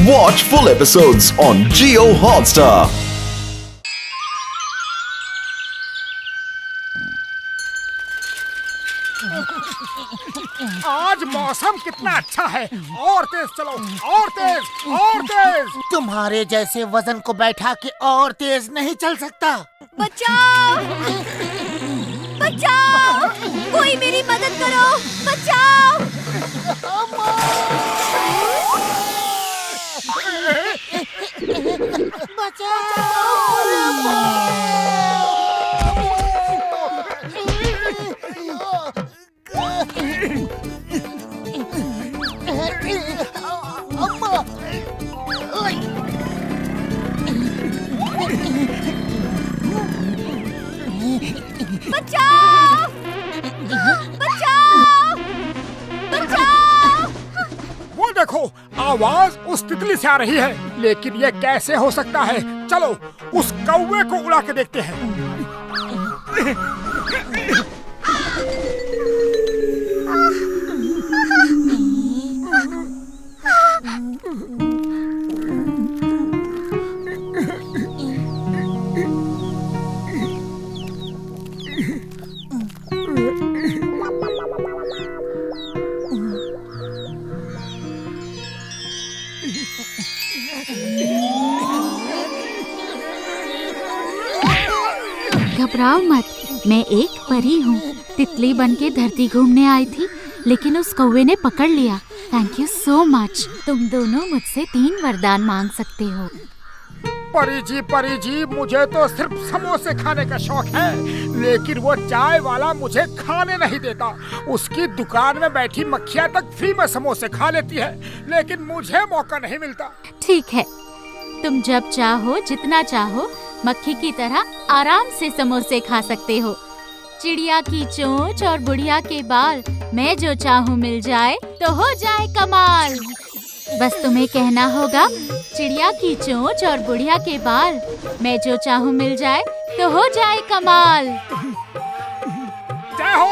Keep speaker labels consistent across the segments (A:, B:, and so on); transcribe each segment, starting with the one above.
A: Watch full episodes on Jio Hotstar.
B: आज मौसम कितना अच्छा है। और तेज चलो, और तेज, और तेज।
C: तुम्हारे जैसे वजन को बैठा के और तेज नहीं चल सकता।
D: बचाओ! बचाओ! कोई मेरी मदद करो! बचाओ! बचाओ! बचाओ! बचाओ!
B: वो देखो, आवाज उस तितली से आ रही है, लेकिन ये कैसे हो सकता है? चलो उस कौवे को उड़ा के देखते हैं।
E: घबराओ मत, मैं एक परी हूँ। तितली बन के धरती घूमने आई थी, लेकिन उस कौवे ने पकड़ लिया। Thank you so much. तुम दोनों मुझसे 3 वरदान मांग सकते हो।
B: परी जी, मुझे तो सिर्फ समोसे खाने का शौक है, लेकिन वो चाय वाला मुझे खाने नहीं देता। उसकी दुकान में बैठी मक्खियाँ तक फ्री में समोसे खा लेती है, लेकिन मुझे मौका नहीं मिलता।
E: ठीक है, तुम जब चाहो, जितना चाहो, मक्खी की तरह आराम से समोसे खा सकते हो। चिड़िया की चोंच और बुढ़िया के बाल, मैं जो चाहूँ मिल जाए तो हो जाए कमाल। बस तुम्हें कहना होगा, चिड़िया की चोंच और बुढ़िया के बाल, मैं जो चाहूँ मिल जाए तो हो जाए कमाल।
B: जय हो!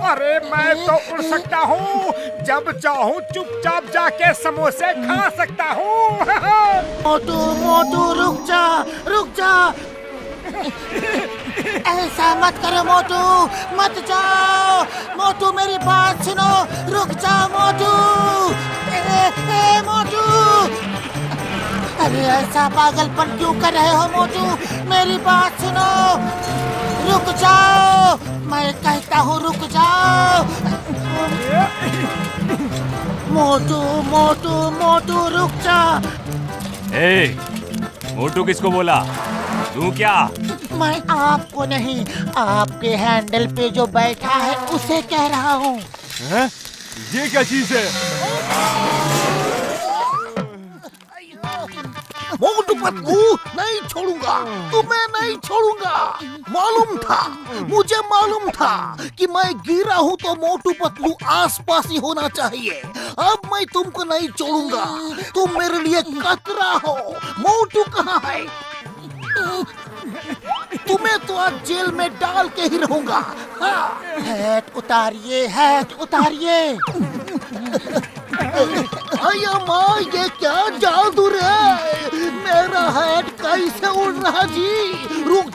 B: अरे मैं तो उड़ सकता हूँ, जब चाहूँ चुपचाप जाके समोसे खा सकता हूँ।
C: मोटू मोटू रुक जा, रुक जा। ऐसा मत करो मोटू, मत जाओ। मोटू मेरी बात सुनो, रुक जाओ मोटू। मोटू, अरे ऐसा पागलपन क्यों कर रहे हो मोटू? मेरी बात सुनो, रुक जाओ। मैं कहता हूँ रुक जाओ। मोटू मोटू मोटू रुक जा।
F: ए, मोटू किसको बोला? तू क्या?
C: मैं आपको नहीं, आपके हैंडल पे जो बैठा है उसे कह रहा हूँ।
F: ये क्या चीज है?
C: मोटू पतलू, नहीं छोड़ूंगा, तुम्हें नहीं छोड़ूंगा। मालूम था, मुझे मालूम था कि मैं गिरा हूँ तो मोटू पतलू आसपास ही होना चाहिए। अब मैं तुमको नहीं छोड़ूंगा, तुम मेरे लिए खतरा हो। मोटू कहाँ है? तुम्हें तो आज जेल में डाल के ही रहूंगा। हाँ। हैट उतारिए, हैट उतारिए। अया माँ, ये क्या जादू है? मेरा हैट कैसे उड़ रहा जी? रुक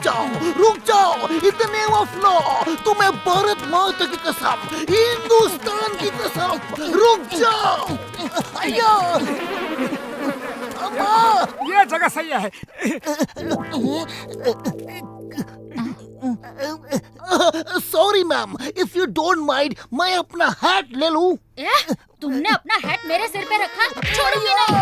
C: जाओ, इतने वफलो। तुम्हें भारत माता की कसम, हिंदुस्तान की कसम, रुक जाओ। अया
B: ये जगह सही है।
C: Sorry ma'am, if you don't mind, मैं अपना हैट ले लूं?
E: तुमने अपना हैट मेरे सिर पे रखा, छोड़ूंगी नहीं।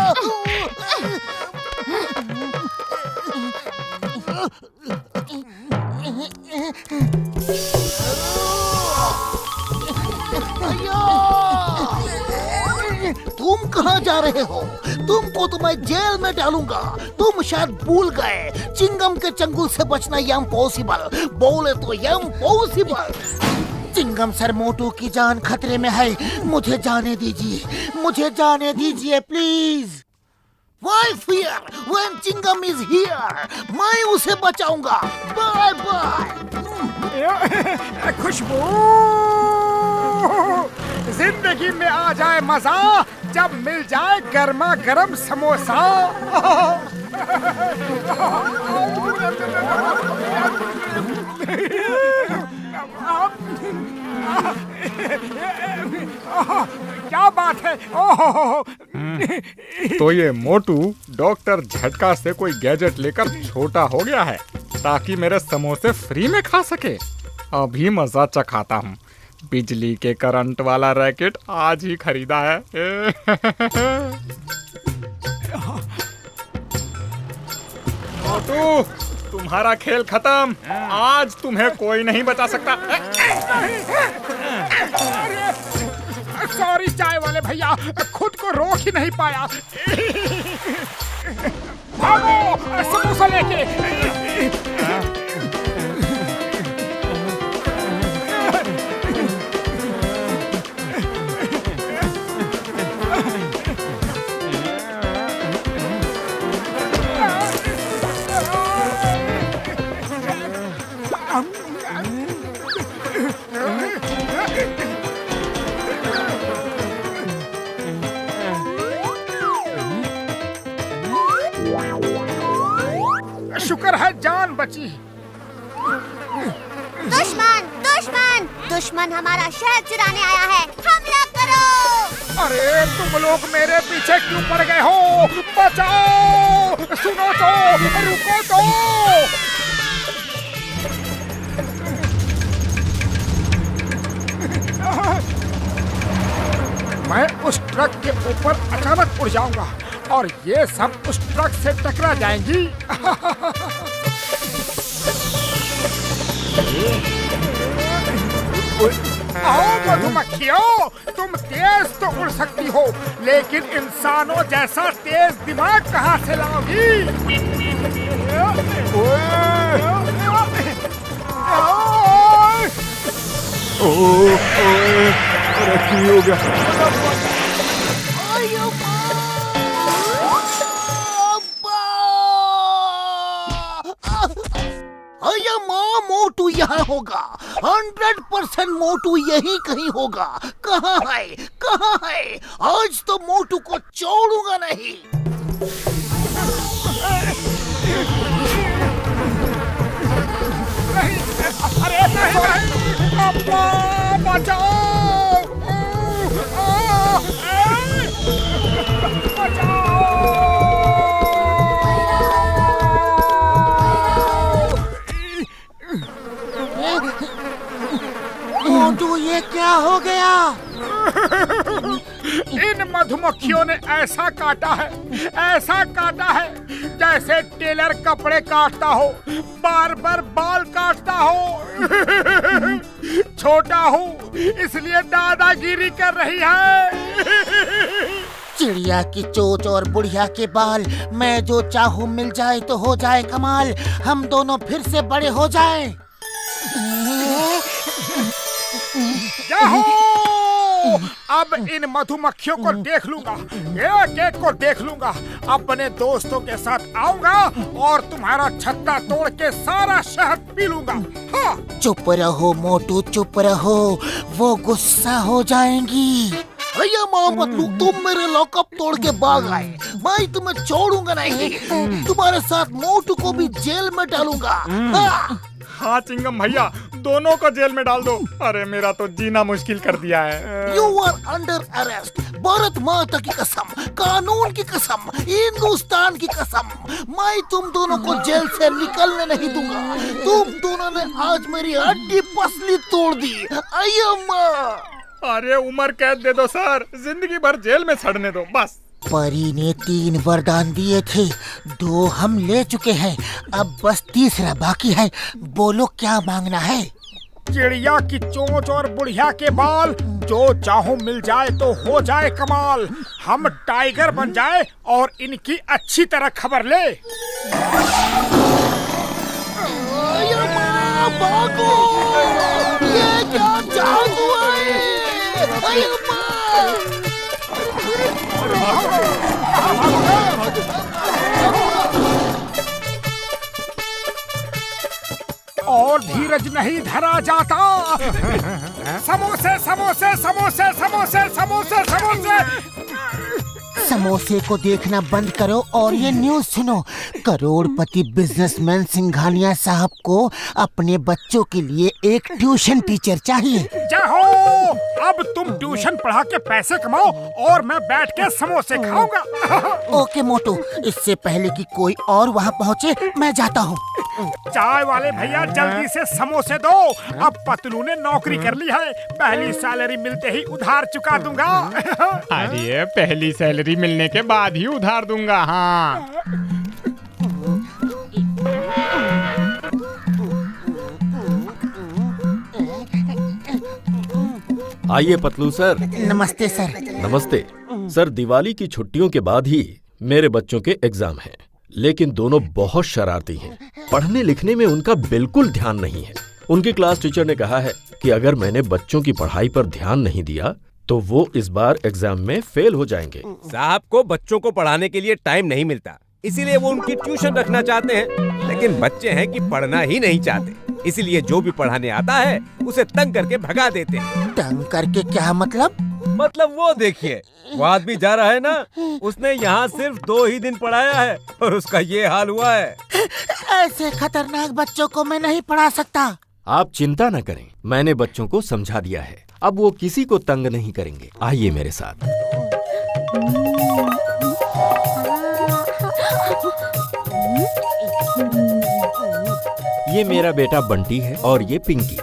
C: तुम कहाँ जा रहे हो? तुमको तो मैं जेल में डालूंगा। तुम शायद भूल गए, चिंगम के चंगुल से बचना इम्पॉसिबल, बोले तो इम्पॉसिबल। चिंगम सर, मोटू की जान खतरे में है। मुझे जाने दीजिए please. Why fear when Chingam is here? मैं उसे बचाऊंगा। Bye bye.
B: खुशबू, जिंदगी में आ जाए मजा जब मिल जाए गर्मा गर्म समोसा। क्या बात है? ओह
G: तो ये मोटू डॉक्टर झटका से कोई गैजेट लेकर छोटा हो गया है ताकि मेरे समोसे फ्री में खा सके। अभी मजा चखाता हूँ। बिजली के करंट वाला रैकेट आज ही खरीदा है। मोटू, तुम्हारा खेल खत्म। आज तुम्हें कोई नहीं बचा सकता।
B: सॉरी चाय वाले भैया, खुद को रोक ही नहीं पाया। भागो समोसा लेके। शुक्र है जान बची।
D: दुश्मन दुश्मन दुश्मन हमारा शहर चुराने आया है, हमला करो।
B: अरे तुम लोग मेरे पीछे क्यों पड़ गए हो? बचाओ! सुनो तो, रुको तो। मैं उस ट्रक के ऊपर अचानक उड़ जाऊंगा और ये सब उस ट्रक से टकरा जाएंगी। आओ मधुमक्खियों, तुम तेज तो उड़ सकती हो, लेकिन इंसानों जैसा तेज दिमाग कहाँ से लाओगी?
F: अरे की हो गया?
C: अया माँ, मोटू यहाँ होगा। 100% मोटू यही कहीं होगा। कहाँ है? कहाँ है? आज तो मोटू को छोड़ूंगा नहीं।
B: अरे नहीं, अब्बा बचाओ!
C: मोटू, ये क्या हो गया?
B: इन मधुमक्खियों ने ऐसा काटा है जैसे टेलर कपड़े काटता हो, बार बार बाल काटता हो। छोटा हूँ इसलिए दादागिरी कर रही है।
C: चिड़िया की चोंच और बुढ़िया के बाल, मैं जो चाहूँ मिल जाए तो हो जाए कमाल। हम दोनों फिर से बड़े हो जाए।
B: जाओ! अब इन मधुमक्खियों को देख लूंगा, एक एक को देख लूंगा। अपने दोस्तों के साथ आऊंगा और तुम्हारा छत्ता तोड़ के सारा शहद पी लूंगा। हाँ।
C: चुप रहो मोटू, चुप रहो, वो गुस्सा हो जाएंगी। भैया माँ पतलू, तुम मेरे लॉकअप तोड़ के भाग आए, मैं तुम्हें छोड़ूंगा नहीं। तुम्हारे साथ मोटू को भी जेल में डालूंगा।
G: हाँ चिंगम भैया, दोनों को जेल में डाल दो। अरे मेरा तो जीना मुश्किल कर दिया है।
C: You are under arrest। Bharat माता की कसम, कानून की कसम, हिंदुस्तान की कसम, मैं तुम दोनों को जेल से निकलने नहीं दूंगा। तुम दोनों ने आज मेरी हड्डी पसली तोड़ दी। अय्यम्मा!
G: अरे उम्र कैद दे दो सर, जिंदगी भर जेल में सड़ने दो बस।
C: परी ने 3 वरदान दिए थे, 2 हम ले चुके हैं, अब बस तीसरा बाकी है। बोलो क्या मांगना है?
B: चिड़िया की चोंच और बुढ़िया के बाल, जो चाहो मिल जाए तो हो जाए कमाल। हम टाइगर बन जाए और इनकी अच्छी तरह खबर ले।
C: भागो! ये क्या जादू है?
B: और धीरज नहीं धरा जाता। समोसे समोसे समोसे समोसे समोसे समोसे।
C: समोसे को देखना बंद करो और ये न्यूज़ सुनो। करोड़पति बिजनेसमैन सिंघानिया साहब को अपने बच्चों के लिए एक ट्यूशन टीचर चाहिए।
B: जाओ, अब तुम ट्यूशन पढ़ा के पैसे कमाओ और मैं बैठ के समोसे खाऊंगा।
C: ओके मोटू, इससे पहले कि कोई और वहाँ पहुँचे मैं जाता हूँ।
B: चाय वाले भैया जल्दी से समोसे दो। अब पतलू ने नौकरी कर ली है, पहली सैलरी मिलते ही उधार चुका दूंगा।
G: अरे पहली सैलरी मिलने के बाद ही उधार दूंगा। हाँ
F: आइए पतलू सर।
C: नमस्ते सर।
F: नमस्ते सर। दिवाली की छुट्टियों के बाद ही मेरे बच्चों के एग्जाम हैं, लेकिन दोनों बहुत शरारती हैं। पढ़ने लिखने में उनका बिल्कुल ध्यान नहीं है। उनकी क्लास टीचर ने कहा है कि अगर मैंने बच्चों की पढ़ाई पर ध्यान नहीं दिया तो वो इस बार एग्जाम में फेल हो जाएंगे।
H: साहब को बच्चों को पढ़ाने के लिए टाइम नहीं मिलता, इसीलिए वो उनकी ट्यूशन रखना चाहते हैं। लेकिन बच्चे हैं कि पढ़ना ही नहीं चाहते, इसलिए जो भी पढ़ाने आता है उसे तंग करके भगा देते हैं।
C: तंग करके क्या मतलब?
H: मतलब वो देखिए, वो आदमी जा रहा है ना, उसने यहाँ सिर्फ 2 ही दिन पढ़ाया है और उसका ये हाल हुआ है।
C: ऐसे खतरनाक बच्चों को मैं नहीं पढ़ा सकता।
F: आप चिंता न करें, मैंने बच्चों को समझा दिया है। अब वो किसी को तंग नहीं करेंगे। आइए मेरे साथ। ये मेरा बेटा बंटी है और ये पिंकी।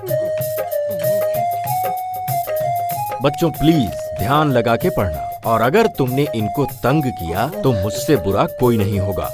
F: बच्चों प्लीज ध्यान लगा के पढ़ना, और अगर तुमने इनको तंग किया तो मुझसे बुरा कोई नहीं होगा।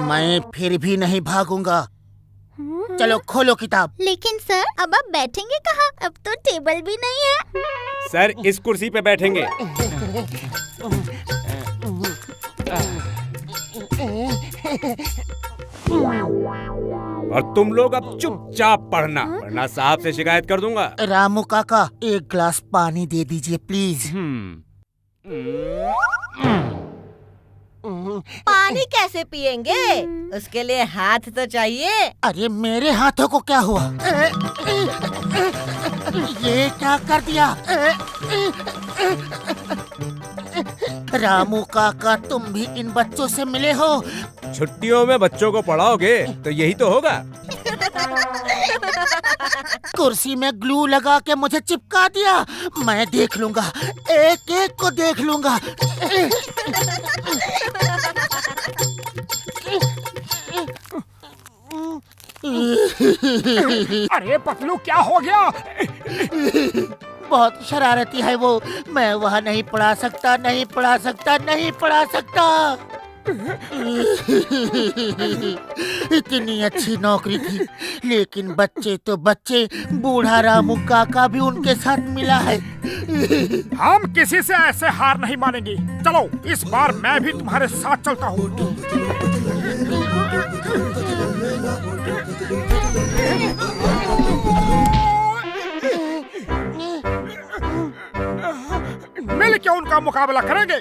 C: मैं फिर भी नहीं भागूंगा। चलो खोलो किताब।
D: लेकिन सर, अब आप बैठेंगे कहाँ? अब तो टेबल भी नहीं है।
H: सर इस कुर्सी पे बैठेंगे। और तुम लोग अब चुपचाप पढ़ना, वरना साहब से शिकायत कर दूंगा।
C: रामू काका, एक ग्लास पानी दे दीजिए प्लीज।
I: पानी कैसे पिएंगे? उसके लिए हाथ तो चाहिए।
C: अरे मेरे हाथों को क्या हुआ? ये क्या कर दिया? रामू काका, तुम भी इन बच्चों से मिले हो?
H: छुट्टियों में बच्चों को पढ़ाओगे तो यही तो होगा।
C: कुर्सी में ग्लू लगा के मुझे चिपका दिया। मैं देख लूंगा, एक एक को देख लूंगा।
B: अरे पतलू, क्या हो गया?
C: बहुत शरारती है वो। मैं वहाँ नहीं पढ़ा सकता, नहीं पढ़ा सकता, नहीं पढ़ा सकता। इतनी अच्छी नौकरी थी, लेकिन बच्चे तो बच्चे, बूढ़ा रामू काका भी उनके साथ मिला है।
B: हम किसी से ऐसे हार नहीं मानेंगे। चलो, इस बार मैं भी तुम्हारे साथ चलता हूँ। मिल के उनका मुकाबला करेंगे।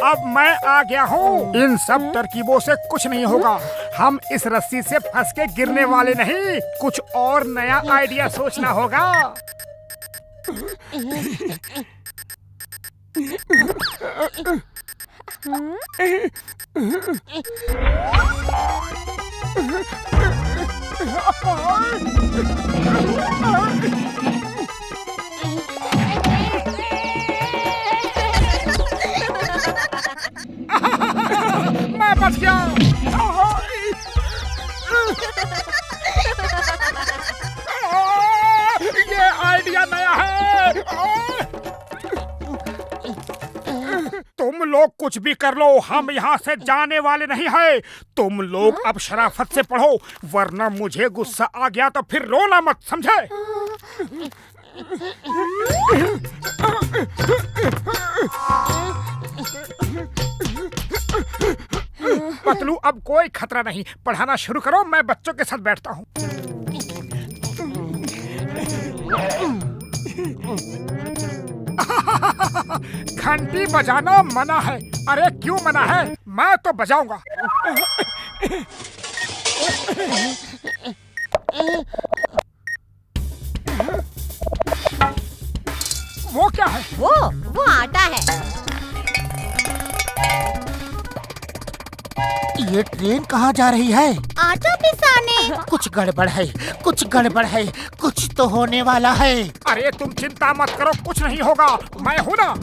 B: अब मैं आ गया हूँ। इन सब तरकीबों से कुछ नहीं होगा। हम इस रस्सी से फंस के गिरने वाले नहीं, कुछ और नया आइडिया सोचना होगा। मैं बच गया। ये आइडिया नया है। तुम लोग कुछ भी कर लो, हम यहाँ से जाने वाले नहीं हैं। तुम लोग अब शराफत से पढ़ो, वरना मुझे गुस्सा आ गया तो फिर रोना मत, समझे? पतलू, अब कोई खतरा नहीं, पढ़ाना शुरू करो, मैं बच्चों के साथ बैठता हूँ। घंटी बजाना मना है। अरे क्यों मना है? मैं तो बजाऊंगा। वो क्या है?
D: वो आटा है।
C: ये ट्रेन कहाँ जा रही है?
D: आटा पिसाने।
C: कुछ गड़बड़ है, कुछ गड़बड़ है, कुछ तो होने वाला है।
B: अरे तुम चिंता मत करो, कुछ नहीं होगा, मैं हूं ना।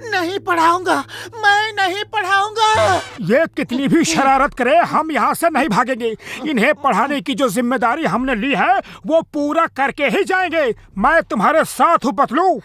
C: नहीं पढ़ाऊंगा, मैं नहीं पढ़ाऊंगा।
B: ये कितनी भी शरारत करे, हम यहाँ से नहीं भागेंगे। इन्हें पढ़ाने की जो जिम्मेदारी हमने ली है वो पूरा करके ही जाएंगे। मैं तुम्हारे साथ हूँ पतलू।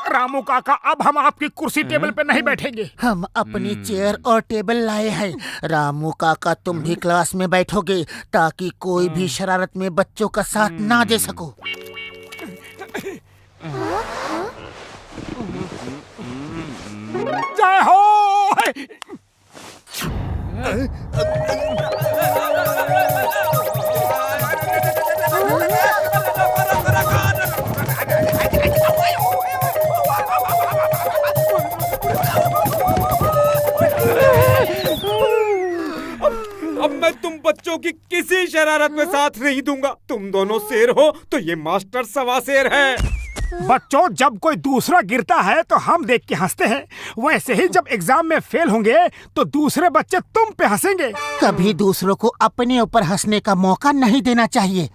B: रामू काका, अब हम आपकी कुर्सी टेबल पे नहीं बैठेंगे।
C: हम अपनी चेयर और टेबल लाए हैं। रामू काका, तुम भी क्लास में बैठोगे ताकि कोई भी शरारत में बच्चों का साथ ना दे सको।
B: जय हो।
H: अब मैं तुम बच्चों की किसी शरारत में साथ नहीं दूंगा। तुम दोनों शेर हो तो ये मास्टर सवा शेर है।
B: बच्चों, जब कोई दूसरा गिरता है तो हम देख के हंसते हैं, वैसे ही जब एग्जाम में फेल होंगे तो दूसरे बच्चे तुम पे हंसेंगे।
C: कभी दूसरों को अपने ऊपर हंसने का मौका नहीं देना चाहिए।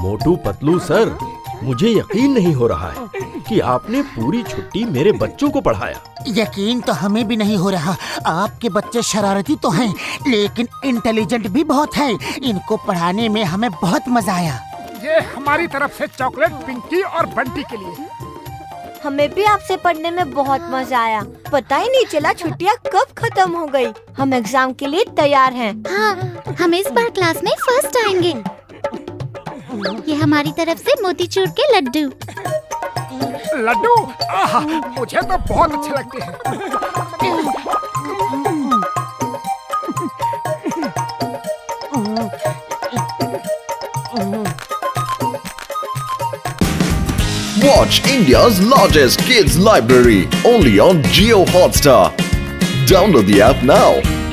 F: मोटू पतलू सर, मुझे यकीन नहीं हो रहा है कि आपने पूरी छुट्टी मेरे बच्चों को पढ़ाया।
C: यकीन तो हमें भी नहीं हो रहा। आपके बच्चे शरारती तो हैं, लेकिन इंटेलिजेंट भी बहुत हैं। इनको पढ़ाने में हमें बहुत मजा आया।
B: ये हमारी तरफ से चॉकलेट पिंकी और बंटी के लिए।
D: हमें भी आपसे पढ़ने में बहुत मजा आया। पता ही नहीं चला छुट्टियाँ कब खत्म हो गई। हम एग्जाम के लिए तैयार हैं।
E: हाँ, हम इस बार क्लास में फर्स्ट आएंगे। ये हमारी तरफ से मोतीचूर के लड्डू।
B: लड्डू? आहा, मुझे तो बहुत अच्छे लगते हैं।
A: Watch India's largest kids library only on Jio Hotstar. Download the app now.